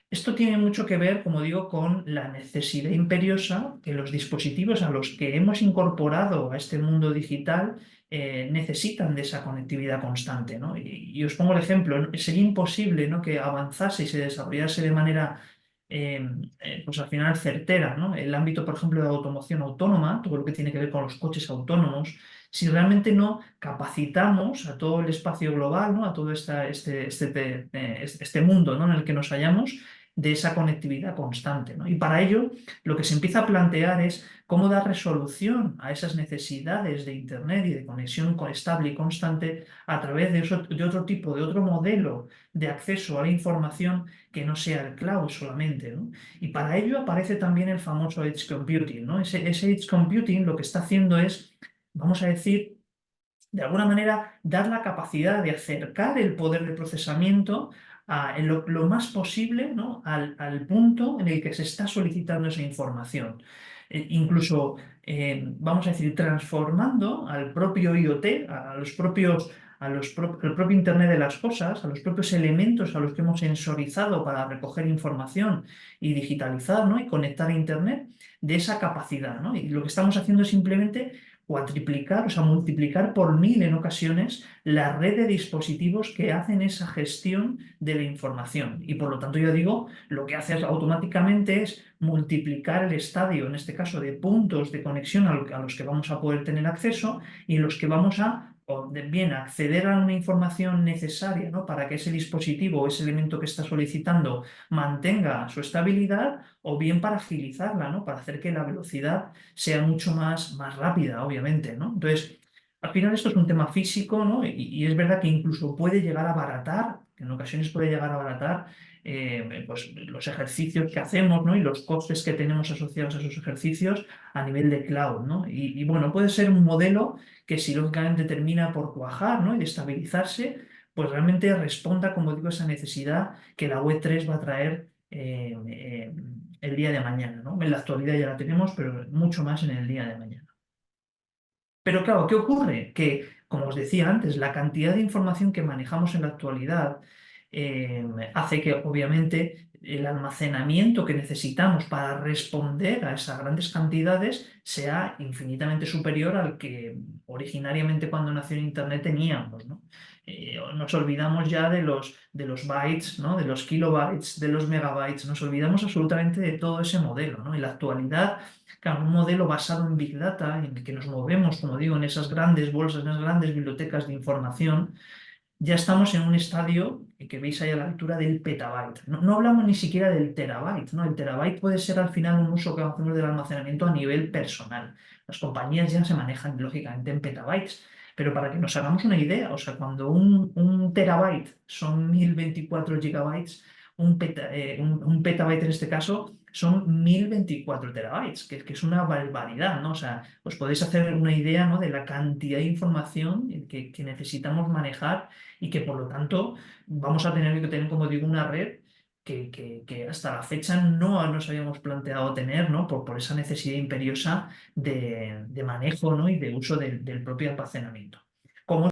Esto tiene mucho que ver, como digo, con la necesidad imperiosa que los dispositivos a los que hemos incorporado a este mundo digital necesitan de esa conectividad constante, ¿no? Y os pongo el ejemplo, ¿no? Sería imposible, ¿no?, que avanzase y se desarrollase de manera, eh, pues al final certera, ¿no? El ámbito, por ejemplo, de automoción autónoma, todo lo que tiene que ver con los coches autónomos, si realmente no capacitamos a todo el espacio global, ¿no?, a todo este mundo, ¿no?, en el que nos hallamos, de esa conectividad constante, ¿no? Y para ello, lo que se empieza a plantear es cómo dar resolución a esas necesidades de Internet y de conexión estable y constante a través de otro tipo, de otro modelo de acceso a la información que no sea el cloud solamente, ¿no? Y para ello aparece también el famoso Edge Computing, ¿no? Ese Edge Computing lo que está haciendo es, vamos a decir, de alguna manera, dar la capacidad de acercar el poder de procesamiento en lo más posible, ¿no?, al punto en el que se está solicitando esa información. Incluso, vamos a decir, transformando al propio IoT, al propio Internet de las cosas, a los propios elementos a los que hemos sensorizado para recoger información y digitalizar, ¿no?, y conectar a Internet, de esa capacidad, ¿no? Y lo que estamos haciendo es simplemente cuatriplicar, o sea, multiplicar por 1000 en ocasiones la red de dispositivos que hacen esa gestión de la información. Y por lo tanto, yo digo, lo que hace automáticamente es multiplicar el estadio, en este caso, de puntos de conexión a los que vamos a poder tener acceso y en los que vamos a bien acceder a una información necesaria, ¿no?, para que ese dispositivo o ese elemento que está solicitando mantenga su estabilidad, o bien para agilizarla, ¿no?, para hacer que la velocidad sea mucho más rápida, obviamente, ¿no? Entonces, al final esto es un tema físico, ¿no? Y es verdad que incluso puede llegar a abaratar, que en ocasiones puede llegar a abaratar, pues, los ejercicios que hacemos, ¿no?, y los costes que tenemos asociados a esos ejercicios a nivel de cloud, ¿no? Y bueno, puede ser un modelo que, si lógicamente termina por cuajar, ¿no?, y de estabilizarse, pues realmente responda, como digo, a esa necesidad que la Web3 va a traer el día de mañana, ¿no? En la actualidad ya la tenemos, pero mucho más en el día de mañana. Pero claro, ¿qué ocurre? Que, como os decía antes, la cantidad de información que manejamos en la actualidad eh, hace que, obviamente, el almacenamiento que necesitamos para responder a esas grandes cantidades sea infinitamente superior al que originariamente, cuando nació Internet, teníamos, ¿no? Nos olvidamos ya de los bytes, ¿no?, de los kilobytes, de los megabytes, nos olvidamos absolutamente de todo ese modelo, ¿no? En la actualidad, claro, un modelo basado en Big Data, en el que nos movemos, como digo, en esas grandes bolsas, en esas grandes bibliotecas de información, ya estamos en un estadio que veis ahí a la altura del petabyte. No hablamos ni siquiera del terabyte, ¿no? El terabyte puede ser al final un uso que hacemos del almacenamiento a nivel personal. Las compañías ya se manejan lógicamente en petabytes. Pero para que nos hagamos una idea, o sea, cuando un terabyte son 1024 gigabytes, un petabyte en este caso son 1024 terabytes, que es una barbaridad, ¿no? O sea, os podéis hacer una idea, ¿no?, de la cantidad de información que necesitamos manejar, y que, por lo tanto, vamos a tener que tener, como digo, una red que hasta la fecha no nos habíamos planteado tener, ¿no?, por esa necesidad imperiosa de manejo, ¿no?, y de uso del propio almacenamiento.